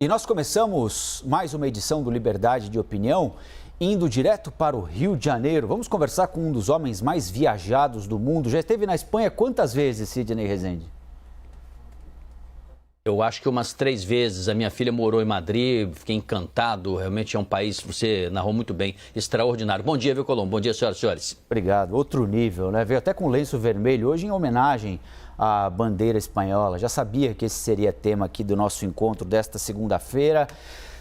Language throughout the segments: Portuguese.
E nós começamos mais uma edição do Liberdade de Opinião, indo direto para o Rio de Janeiro. Vamos conversar com um dos homens mais viajados do mundo. Já esteve na Espanha quantas vezes, Sidney Rezende? Eu acho que umas 3 vezes. A minha filha morou em Madrid, fiquei encantado. Realmente é um país, você narrou muito bem, extraordinário. Bom dia, viu, Colombo? Bom dia, senhoras e senhores. Obrigado. Outro nível, né? Veio até com lenço vermelho, hoje em homenagem à bandeira espanhola. Já sabia que esse seria tema aqui do nosso encontro desta segunda-feira.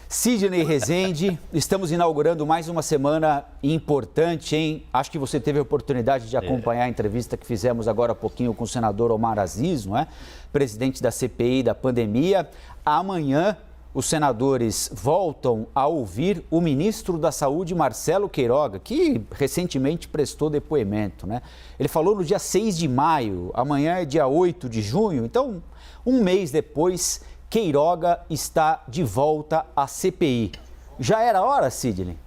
Sidney Rezende, estamos inaugurando mais uma semana importante, hein? Acho que você teve a oportunidade de acompanhar a entrevista que fizemos agora há pouquinho com o senador Omar Aziz, não é? Presidente da CPI da pandemia. Amanhã, os senadores voltam a ouvir o ministro da Saúde, Marcelo Queiroga, que recentemente prestou depoimento, né? Ele falou no dia 6 de maio, amanhã é dia 8 de junho, então, um mês depois, Queiroga está de volta à CPI. Já era hora, Sidney?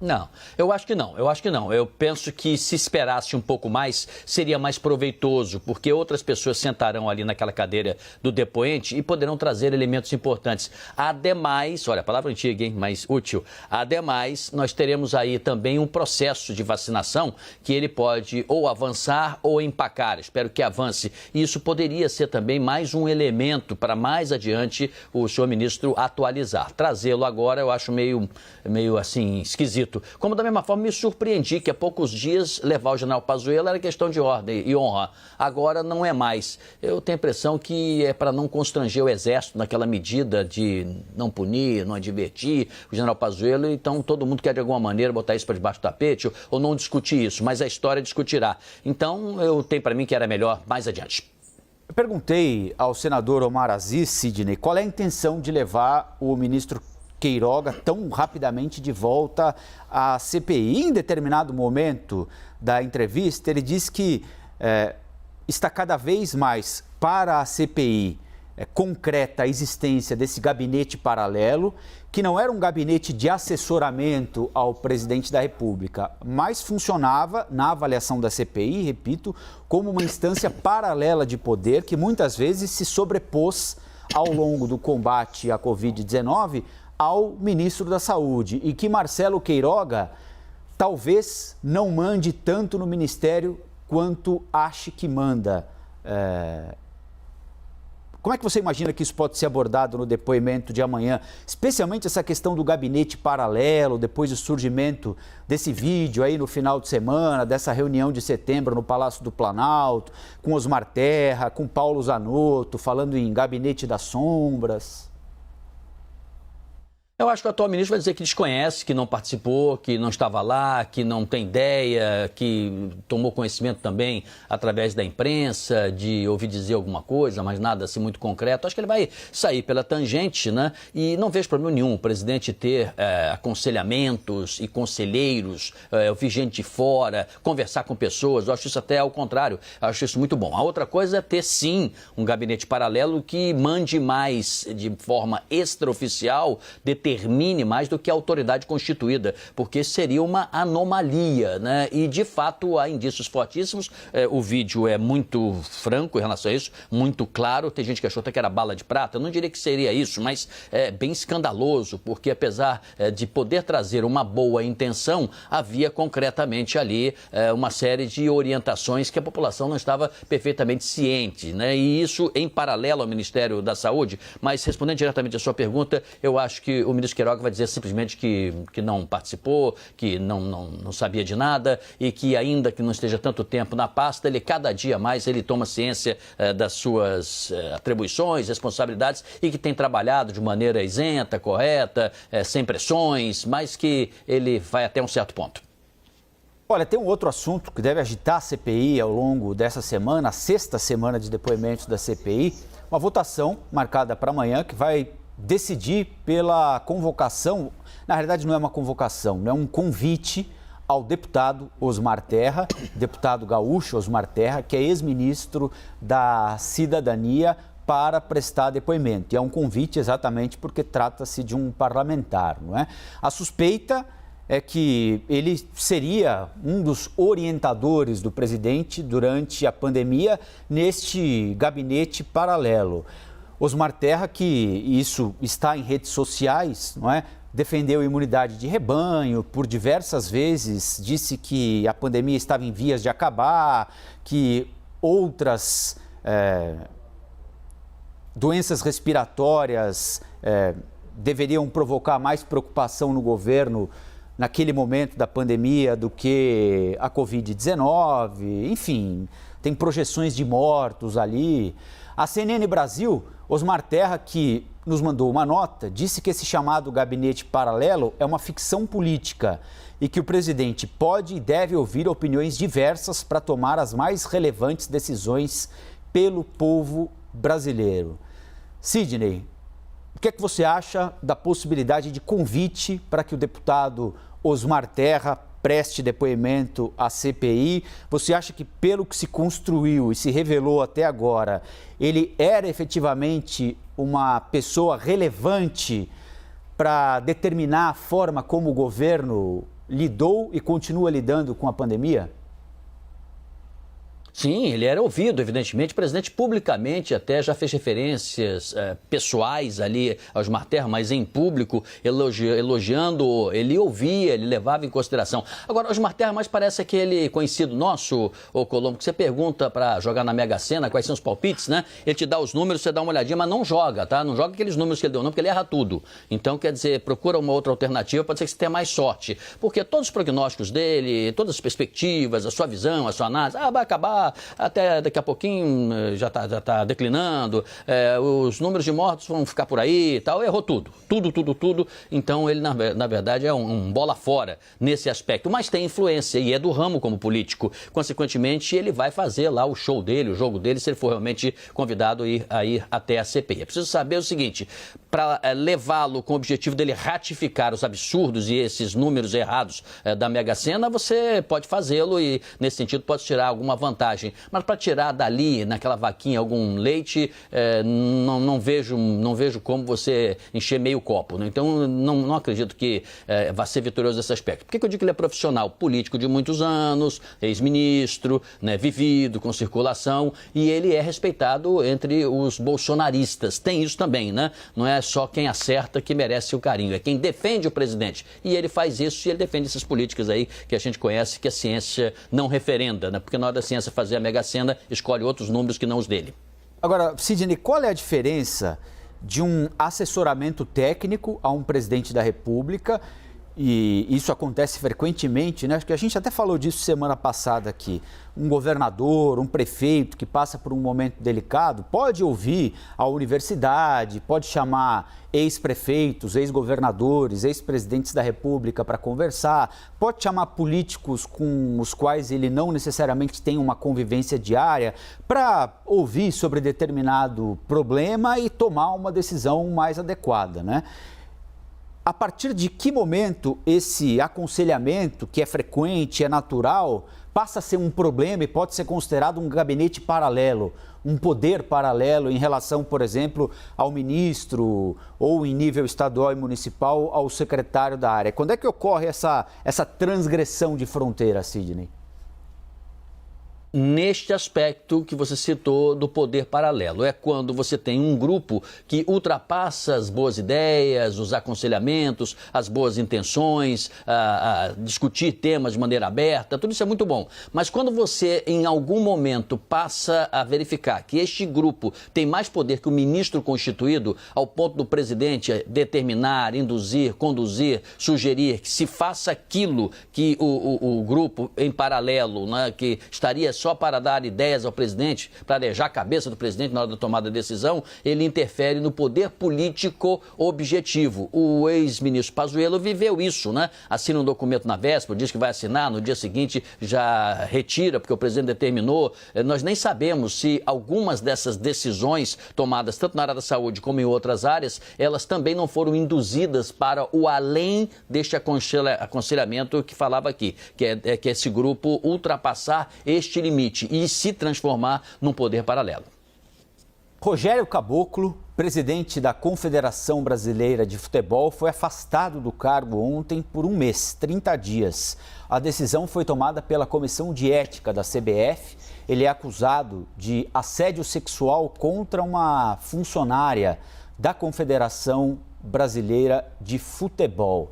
Não, eu acho que não. Eu penso que se esperasse um pouco mais, seria mais proveitoso, porque outras pessoas sentarão ali naquela cadeira do depoente e poderão trazer elementos importantes. Ademais, olha, palavra antiga, hein, mas útil. Ademais, nós teremos aí também um processo de vacinação que ele pode ou avançar ou empacar. Espero que avance. E isso poderia ser também mais um elemento para mais adiante o senhor ministro atualizar. Trazê-lo agora eu acho meio assim, esquisito. Como da mesma forma me surpreendi que há poucos dias levar o general Pazuello era questão de ordem e honra. Agora não é mais. Eu tenho a impressão que é para não constranger o exército naquela medida de não punir, não advertir o general Pazuello. Então todo mundo quer de alguma maneira botar isso para debaixo do tapete ou não discutir isso, mas a história discutirá. Então eu tenho para mim que era melhor mais adiante. Eu perguntei ao senador Omar Aziz, Sidney, qual é a intenção de levar o ministro Queiroga tão rapidamente de volta à CPI. Em determinado momento da entrevista, ele disse que está cada vez mais para a CPI concreta a existência desse gabinete paralelo, que não era um gabinete de assessoramento ao presidente da República, mas funcionava, na avaliação da CPI, repito, como uma instância paralela de poder que muitas vezes se sobrepôs ao longo do combate à Covid-19 ao ministro da Saúde, e que Marcelo Queiroga talvez não mande tanto no ministério quanto ache que manda. Como é que você imagina que isso pode ser abordado no depoimento de amanhã? Especialmente essa questão do gabinete paralelo, depois do surgimento desse vídeo aí no final de semana, dessa reunião de setembro no Palácio do Planalto, com Osmar Terra, com Paulo Zanotto, falando em gabinete das sombras. Eu acho que o atual ministro vai dizer que desconhece, que não participou, que não estava lá, que não tem ideia, que tomou conhecimento também através da imprensa, de ouvir dizer alguma coisa, mas nada assim muito concreto. Acho que ele vai sair pela tangente, né? E não vejo problema nenhum o presidente ter aconselhamentos e conselheiros, ouvir gente de fora, conversar com pessoas. Eu acho isso até ao contrário, eu acho isso muito bom. A outra coisa é ter, sim, um gabinete paralelo que mande mais de forma extraoficial, determine mais do que a autoridade constituída, porque seria uma anomalia, né? E, de fato, há indícios fortíssimos. O vídeo é muito franco em relação a isso, muito claro. Tem gente que achou até que era bala de prata. Eu não diria que seria isso, mas é bem escandaloso, porque, apesar de poder trazer uma boa intenção, havia concretamente ali uma série de orientações que a população não estava perfeitamente ciente, né? E isso em paralelo ao Ministério da Saúde. Mas, respondendo diretamente a sua pergunta, eu acho que o ministro Queiroga vai dizer simplesmente que não participou, que não sabia de nada e que, ainda que não esteja tanto tempo na pasta, ele cada dia mais ele toma ciência das suas atribuições, responsabilidades e que tem trabalhado de maneira isenta, correta, sem pressões, mas que ele vai até um certo ponto. Olha, tem um outro assunto que deve agitar a CPI ao longo dessa semana, a 6ª semana de depoimentos da CPI, uma votação marcada para amanhã que vai decidir pela convocação, na realidade não é uma convocação, é um convite ao deputado Osmar Terra, deputado gaúcho Osmar Terra, que é ex-ministro da Cidadania, para prestar depoimento. E é um convite exatamente porque trata-se de um parlamentar, não é? A suspeita é que ele seria um dos orientadores do presidente durante a pandemia neste gabinete paralelo. Osmar Terra, que isso está em redes sociais, não é? Defendeu a imunidade de rebanho por diversas vezes, disse que a pandemia estava em vias de acabar, que outras doenças respiratórias deveriam provocar mais preocupação no governo naquele momento da pandemia do que a Covid-19, enfim, tem projeções de mortos ali. A CNN Brasil, Osmar Terra, que nos mandou uma nota, disse que esse chamado gabinete paralelo é uma ficção política e que o presidente pode e deve ouvir opiniões diversas para tomar as mais relevantes decisões pelo povo brasileiro. Sidney, o que é que você acha da possibilidade de convite para que o deputado Osmar Terra preste depoimento à CPI? Você acha que, pelo que se construiu e se revelou até agora, ele era efetivamente uma pessoa relevante para determinar a forma como o governo lidou e continua lidando com a pandemia? Sim, ele era ouvido, evidentemente. O presidente publicamente até já fez referências pessoais ali aos Osmar Terra, mas em público, elogiando, ele ouvia, ele levava em consideração. Agora, Osmar Terra mais parece aquele conhecido nosso, ô Colombo, que você pergunta para jogar na Mega Sena quais são os palpites, né? Ele te dá os números, você dá uma olhadinha, mas não joga, tá? Não joga aqueles números que ele deu, não, porque ele erra tudo. Então, quer dizer, procura uma outra alternativa, pode ser que você tenha mais sorte. Porque todos os prognósticos dele, todas as perspectivas, a sua visão, a sua análise, vai acabar, até daqui a pouquinho já tá declinando, os números de mortos vão ficar por aí e tal, errou tudo. Então ele na verdade é um bola fora nesse aspecto, mas tem influência e é do ramo como político. Consequentemente, ele vai fazer lá o show dele, o jogo dele, se ele for realmente convidado a ir até a CPI. É preciso saber o seguinte, para levá-lo com o objetivo dele ratificar os absurdos e esses números errados da Mega Sena, você pode fazê-lo e, nesse sentido, pode tirar alguma vantagem. Mas para tirar dali, naquela vaquinha, algum leite, não vejo como você encher meio copo, né? Então, não acredito que vá ser vitorioso nesse aspecto. Por que eu digo que ele é profissional? Político de muitos anos, ex-ministro, né, vivido, com circulação, e ele é respeitado entre os bolsonaristas. Tem isso também, né? Não é só quem acerta que merece o carinho, é quem defende o presidente. E ele faz isso e ele defende essas políticas aí que a gente conhece, que a ciência não referenda, né? Porque na hora da ciência fazer a Mega Sena, escolhe outros números que não os dele. Agora, Sidney, qual é a diferença de um assessoramento técnico a um presidente da República? E isso acontece frequentemente, né? Acho que a gente até falou disso semana passada aqui. Um governador, um prefeito que passa por um momento delicado pode ouvir a universidade, pode chamar ex-prefeitos, ex-governadores, ex-presidentes da República para conversar, pode chamar políticos com os quais ele não necessariamente tem uma convivência diária para ouvir sobre determinado problema e tomar uma decisão mais adequada, né? A partir de que momento esse aconselhamento, que é frequente, é natural, passa a ser um problema e pode ser considerado um gabinete paralelo, um poder paralelo em relação, por exemplo, ao ministro ou em nível estadual e municipal ao secretário da área? Quando é que ocorre essa transgressão de fronteira, Sidney? Neste aspecto que você citou do poder paralelo. É quando você tem um grupo que ultrapassa as boas ideias, os aconselhamentos, as boas intenções, a discutir temas de maneira aberta, tudo isso é muito bom. Mas quando você, em algum momento, passa a verificar que este grupo tem mais poder que o ministro constituído, ao ponto do presidente determinar, induzir, conduzir, sugerir que se faça aquilo que o grupo em paralelo, né, que estaria só para dar ideias ao presidente, para arejar a cabeça do presidente na hora da tomada de decisão, ele interfere no poder político objetivo. O ex-ministro Pazuello viveu isso, né? Assina um documento na véspera, diz que vai assinar, no dia seguinte já retira, porque o presidente determinou. Nós nem sabemos se algumas dessas decisões tomadas, tanto na área da saúde como em outras áreas, elas também não foram induzidas para o além deste aconselhamento que falava aqui, que é esse grupo ultrapassar este limite e se transformar num poder paralelo. Rogério Caboclo, presidente da Confederação Brasileira de Futebol, foi afastado do cargo ontem por um mês, 30 dias. A decisão foi tomada pela Comissão de Ética da CBF. Ele é acusado de assédio sexual contra uma funcionária da Confederação Brasileira de Futebol.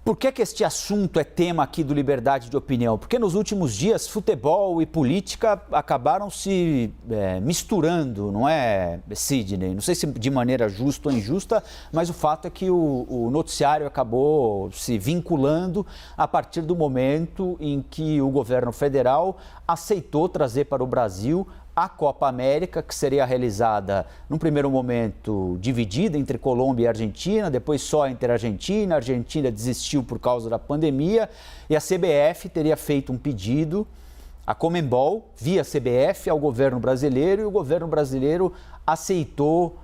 Por que este assunto é tema aqui do Liberdade de Opinião? Porque nos últimos dias futebol e política acabaram se misturando, não é, Sidney? Não sei se de maneira justa ou injusta, mas o fato é que o noticiário acabou se vinculando a partir do momento em que o governo federal aceitou trazer para o Brasil a Copa América, que seria realizada, num primeiro momento, dividida entre Colômbia e Argentina, depois só entre a Argentina. A Argentina desistiu por causa da pandemia e a CBF teria feito um pedido, a Conmebol, via CBF, ao governo brasileiro, e o governo brasileiro aceitou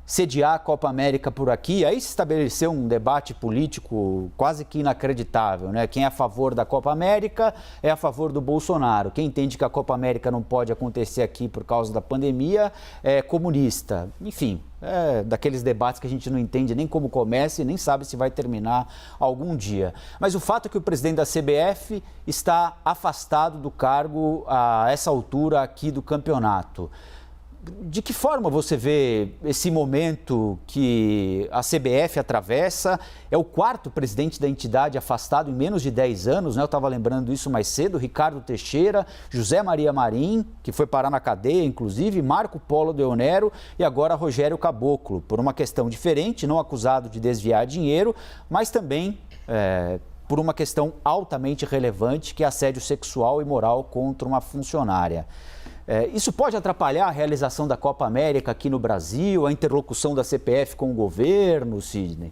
sediar a Copa América por aqui. Aí se estabeleceu um debate político quase que inacreditável, né? Quem é a favor da Copa América é a favor do Bolsonaro. Quem entende que a Copa América não pode acontecer aqui por causa da pandemia é comunista. Enfim, é daqueles debates que a gente não entende nem como começa e nem sabe se vai terminar algum dia. Mas o fato é que o presidente da CBF está afastado do cargo a essa altura aqui do campeonato. De que forma você vê esse momento que a CBF atravessa? É o quarto presidente da entidade afastado em menos de 10 anos, né? Eu estava lembrando isso mais cedo, Ricardo Teixeira, José Maria Marim, que foi parar na cadeia, inclusive, Marco Polo Deonero e agora Rogério Caboclo, por uma questão diferente, não acusado de desviar dinheiro, mas também por uma questão altamente relevante, que é assédio sexual e moral contra uma funcionária. Isso pode atrapalhar a realização da Copa América aqui no Brasil, a interlocução da CPF com o governo, Sidney?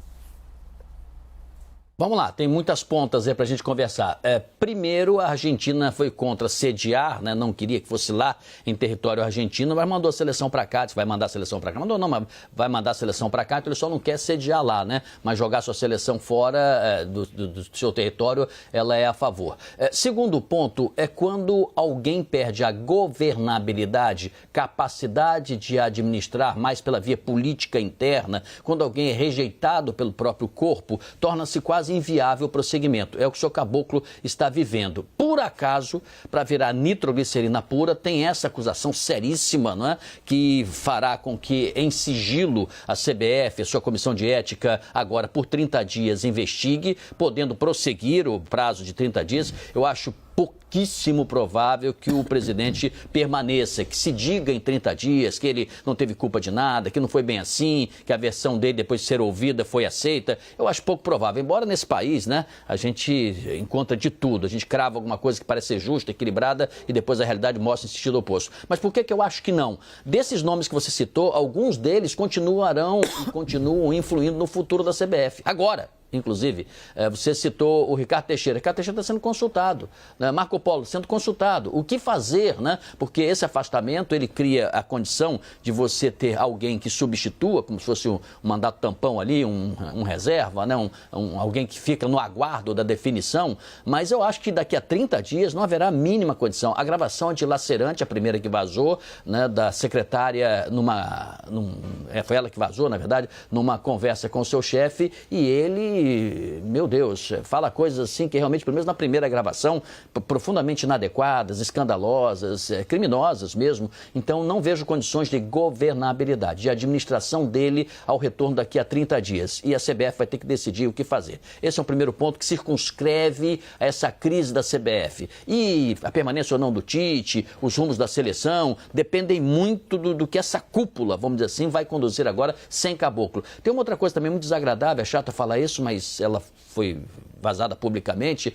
Vamos lá, tem muitas pontas aí para a gente conversar. Primeiro, a Argentina foi contra sediar, né? Não queria que fosse lá em território argentino, mas mandou a seleção para cá. Vai mandar a seleção para cá? Mandou não, mas vai mandar a seleção para cá, então ele só não quer sediar lá, né? Mas jogar sua seleção fora do seu território, ela é a favor. Segundo ponto é quando alguém perde a governabilidade, capacidade de administrar mais pela via política interna, quando alguém é rejeitado pelo próprio corpo, torna-se quase inviável o prosseguimento. É o que o senhor Caboclo está vivendo. Por acaso, para virar nitroglicerina pura, tem essa acusação seríssima, não é? Que fará com que, em sigilo, a CBF, a sua comissão de ética, agora por 30 dias investigue, podendo prosseguir o prazo de 30 dias. Eu acho pouquíssimo provável que o presidente permaneça, que se diga em 30 dias que ele não teve culpa de nada, que não foi bem assim, que a versão dele, depois de ser ouvida, foi aceita. Eu acho pouco provável. Embora nesse país, né, a gente encontra de tudo. A gente crava alguma coisa que parece ser justa, equilibrada, e depois a realidade mostra em sentido oposto. Mas por que eu acho que não? Desses nomes que você citou, alguns deles continuam influindo no futuro da CBF. Agora, inclusive, você citou o Ricardo Teixeira. Ricardo Teixeira está sendo consultado, né? Marco Polo sendo consultado. O que fazer, né? Porque esse afastamento, ele cria a condição de você ter alguém que substitua, como se fosse um mandato tampão ali, um reserva, né? Alguém que fica no aguardo da definição. Mas eu acho que daqui a 30 dias não haverá a mínima condição. A gravação é dilacerante, a primeira que vazou, né? Da secretária, foi ela que vazou, na verdade, numa conversa com o seu chefe, e ele, meu Deus, fala coisas assim que realmente, pelo menos na primeira gravação, profundamente inadequadas, escandalosas, criminosas mesmo. Então não vejo condições de governabilidade, de administração dele ao retorno daqui a 30 dias. E a CBF vai ter que decidir o que fazer. Esse é o primeiro ponto que circunscreve essa crise da CBF. E a permanência ou não do Tite, os rumos da seleção, dependem muito do que essa cúpula, vamos dizer assim, vai conduzir agora sem Caboclo. Tem uma outra coisa também muito desagradável, é chato falar isso, mas ela foi vazada publicamente.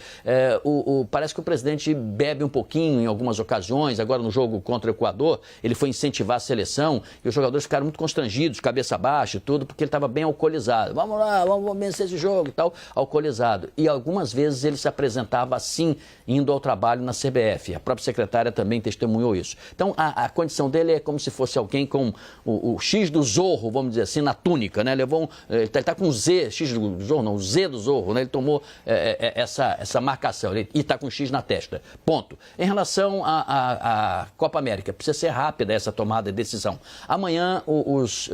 Parece que o presidente bebe um pouquinho em algumas ocasiões. Agora no jogo contra o Equador, ele foi incentivar a seleção e os jogadores ficaram muito constrangidos, cabeça baixa e tudo, porque ele estava bem alcoolizado. Vamos lá, vamos vencer esse jogo e tal, alcoolizado. E algumas vezes ele se apresentava assim, indo ao trabalho na CBF. A própria secretária também testemunhou isso. Então a condição dele é como se fosse alguém com o X do Zorro, vamos dizer assim, na túnica, né? Ele está com o Z, X do Zorro, não, o Z do Zorro, né? Ele tomou essa marcação. E está com X na testa. Ponto. Em relação à Copa América, precisa ser rápida essa tomada de decisão. Amanhã os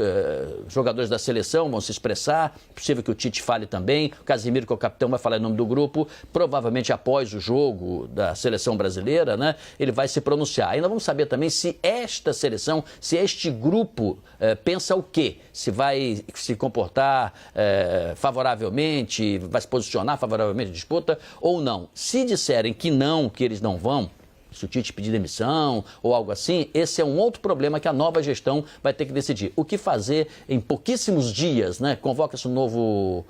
jogadores da seleção vão se expressar, é possível que o Tite fale também, o Casemiro, que é o capitão, vai falar em nome do grupo, provavelmente após o jogo da seleção brasileira, né, ele vai se pronunciar. Ainda vamos saber também se esta seleção, se este grupo pensa o quê? Se vai se comportar favoravelmente, vai se posicionar favoravelmente à disputa ou não. Se disserem que não, que eles não vão, se o Tite pedir demissão ou algo assim, esse é um outro problema que a nova gestão vai ter que decidir. O que fazer em pouquíssimos dias, né? Convoca-se um novo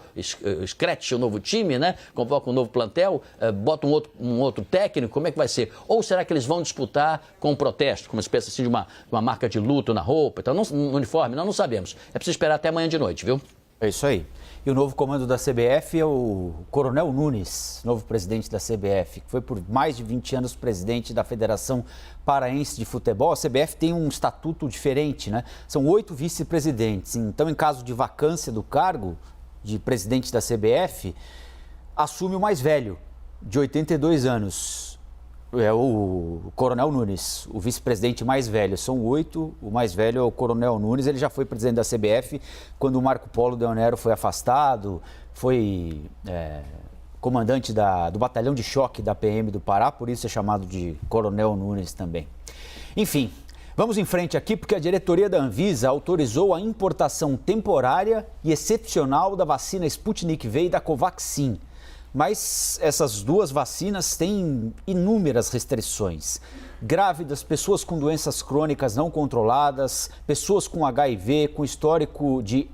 scratch, um novo time, né? Convoca um novo plantel, bota um outro técnico, como é que vai ser? Ou será que eles vão disputar com um protesto, como uma espécie assim, de uma marca de luto na roupa, então, no uniforme? Nós não sabemos. É preciso esperar até amanhã de noite, viu? É isso aí. E o novo comando da CBF é o Coronel Nunes, novo presidente da CBF, que foi por mais de 20 anos presidente da Federação Paraense de Futebol. A CBF tem um estatuto diferente, né? São 8 vice-presidentes. Então, em caso de vacância do cargo de presidente da CBF, assume o mais velho, de 82 anos. É o Coronel Nunes, o vice-presidente mais velho. São 8, o mais velho é o Coronel Nunes. Ele já foi presidente da CBF quando o Marco Polo Deonero foi afastado, foi comandante do batalhão de choque da PM do Pará, por isso é chamado de Coronel Nunes também. Enfim, vamos em frente aqui porque a diretoria da Anvisa autorizou a importação temporária e excepcional da vacina Sputnik V e da Covaxin. Mas essas duas vacinas têm inúmeras restrições. Grávidas, pessoas com doenças crônicas não controladas, pessoas com HIV, com histórico de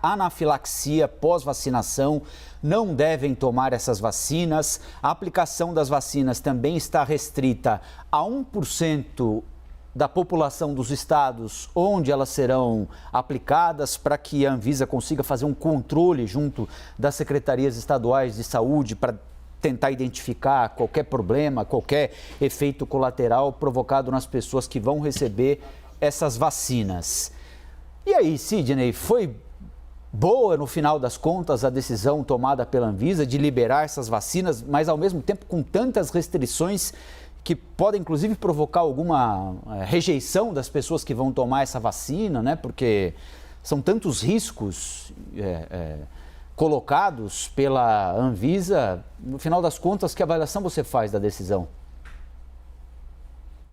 anafilaxia pós-vacinação, não devem tomar essas vacinas. A aplicação das vacinas também está restrita a 1% da população dos estados onde elas serão aplicadas, para que a Anvisa consiga fazer um controle junto das secretarias estaduais de saúde para tentar identificar qualquer problema, qualquer efeito colateral provocado nas pessoas que vão receber essas vacinas. E aí, Sidney, foi boa no final das contas a decisão tomada pela Anvisa de liberar essas vacinas, mas ao mesmo tempo com tantas restrições que podem, inclusive, provocar alguma rejeição das pessoas que vão tomar essa vacina, né? Porque são tantos riscos colocados pela Anvisa. No final das contas, que avaliação você faz da decisão?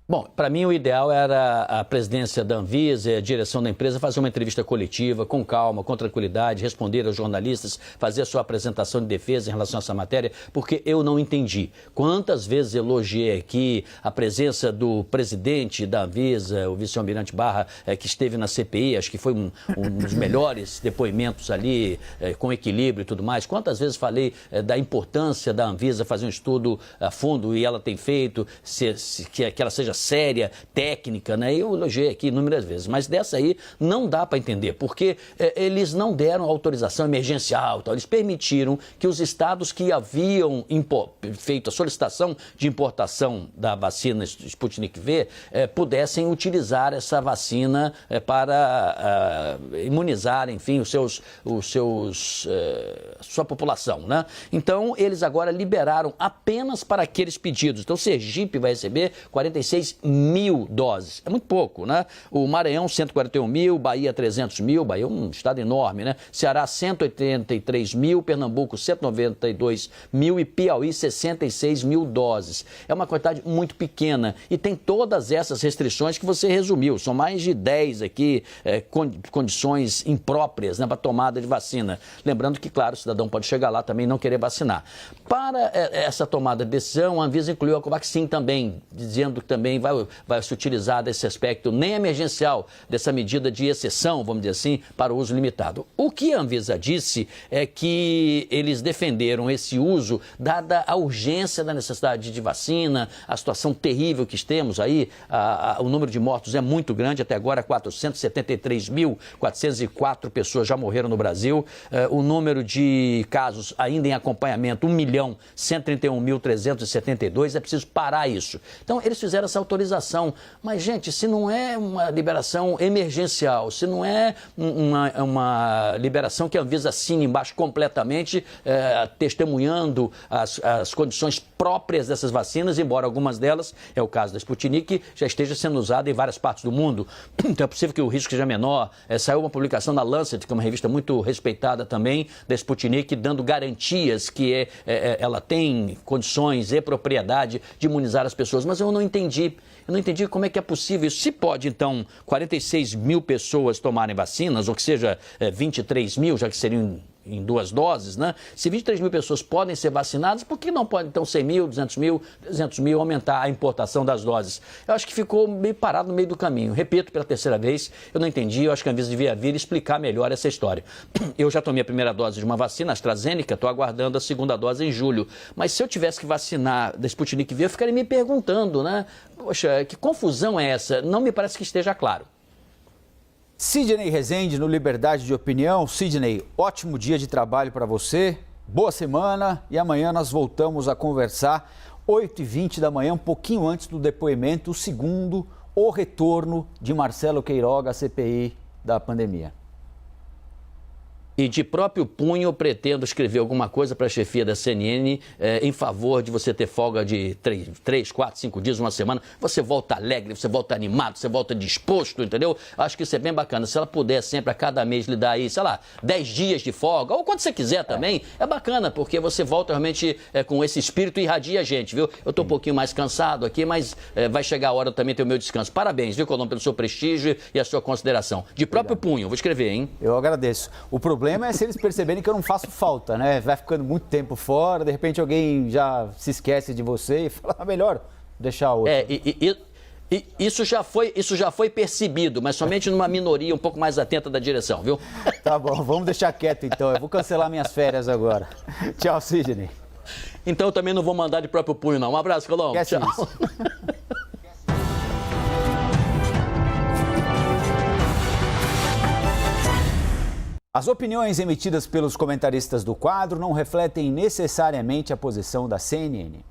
Bom, para mim o ideal era a presidência da Anvisa, a direção da empresa fazer uma entrevista coletiva, com calma, com tranquilidade, responder aos jornalistas, fazer a sua apresentação de defesa em relação a essa matéria, porque eu não entendi. Quantas vezes elogiei aqui a presença do presidente da Anvisa, o vice-almirante Barra, que esteve na CPI, acho que foi um dos melhores depoimentos ali, com equilíbrio e tudo mais. Quantas vezes falei da importância da Anvisa fazer um estudo a fundo, e ela tem feito, que ela seja séria, técnica, né? Eu elogiei aqui inúmeras vezes, mas dessa aí não dá para entender, porque eles não deram autorização emergencial, eles permitiram que os estados que haviam feito a solicitação de importação da vacina Sputnik V pudessem utilizar essa vacina para imunizar, enfim, sua população, né? Então, eles agora liberaram apenas para aqueles pedidos. Então, Sergipe vai receber 46 mil doses. É muito pouco, né? O Maranhão, 141 mil, Bahia, 300 mil, Bahia é um estado enorme, né? Ceará, 183 mil, Pernambuco, 192 mil e Piauí, 66 mil doses. É uma quantidade muito pequena e tem todas essas restrições que você resumiu. São mais de 10 aqui, condições impróprias, né, para tomada de vacina. Lembrando que, claro, o cidadão pode chegar lá também e não querer vacinar. Para essa tomada de decisão, a Anvisa incluiu a Covaxin também, dizendo que também vai se utilizar desse aspecto nem emergencial, dessa medida de exceção, vamos dizer assim, para o uso limitado. O que a Anvisa disse é que eles defenderam esse uso, dada a urgência da necessidade de vacina, a situação terrível que temos aí, o número de mortos é muito grande, até agora 473.404 pessoas já morreram no Brasil, o número de casos ainda em acompanhamento, 1.131.372, é preciso parar isso. Então, eles fizeram essa autorização. Mas, gente, se não é uma liberação emergencial, se não é uma liberação que a Anvisa assine embaixo completamente, testemunhando as condições próprias dessas vacinas, embora algumas delas, é o caso da Sputnik, já esteja sendo usada em várias partes do mundo. Então é possível que o risco seja menor. Saiu uma publicação na Lancet, que é uma revista muito respeitada também, da Sputnik, dando garantias que ela tem condições e propriedade de imunizar as pessoas. Mas eu não entendi como é que é possível isso. Se pode, então, 46 mil pessoas tomarem vacinas, ou que seja, 23 mil, já que seriam em 2 doses, né? Se 23 mil pessoas podem ser vacinadas, por que não pode, então, 100 mil, 200 mil, 300 mil, aumentar a importação das doses? Eu acho que ficou meio parado no meio do caminho. Repito, pela terceira vez, eu não entendi, eu acho que a Anvisa devia vir explicar melhor essa história. Eu já tomei a primeira dose de uma vacina, AstraZeneca, estou aguardando a segunda dose em julho. Mas se eu tivesse que vacinar da Sputnik V, eu ficaria me perguntando, né? Poxa, que confusão é essa? Não me parece que esteja claro. Sidney Rezende, no Liberdade de Opinião. Sidney, ótimo dia de trabalho para você, boa semana e amanhã nós voltamos a conversar, 8h20 da manhã, um pouquinho antes do depoimento, o retorno de Marcelo Queiroga à CPI da pandemia. E de próprio punho pretendo escrever alguma coisa para a chefia da CNN em favor de você ter folga de 3, 4, 5 dias, uma semana. Você volta alegre, você volta animado, você volta disposto, entendeu? Acho que isso é bem bacana. Se ela puder sempre a cada mês lhe dar aí, sei lá, 10 dias de folga, ou quando você quiser também, é bacana, porque você volta realmente com esse espírito e irradia a gente, viu? Eu estou um pouquinho mais cansado aqui, mas vai chegar a hora também ter o meu descanso. Parabéns, viu, Colombo, pelo seu prestígio e a sua consideração. De próprio punho, vou escrever, hein? Eu agradeço. O problema é se eles perceberem que eu não faço falta, né? Vai ficando muito tempo fora, de repente alguém já se esquece de você e fala, melhor deixar outro. Isso já foi percebido, mas somente numa minoria um pouco mais atenta da direção, viu? Tá bom, vamos deixar quieto então. Eu vou cancelar minhas férias agora. Tchau, Sidney. Então eu também não vou mandar de próprio punho, não. Um abraço, Colombo. Tchau. As opiniões emitidas pelos comentaristas do quadro não refletem necessariamente a posição da CNN.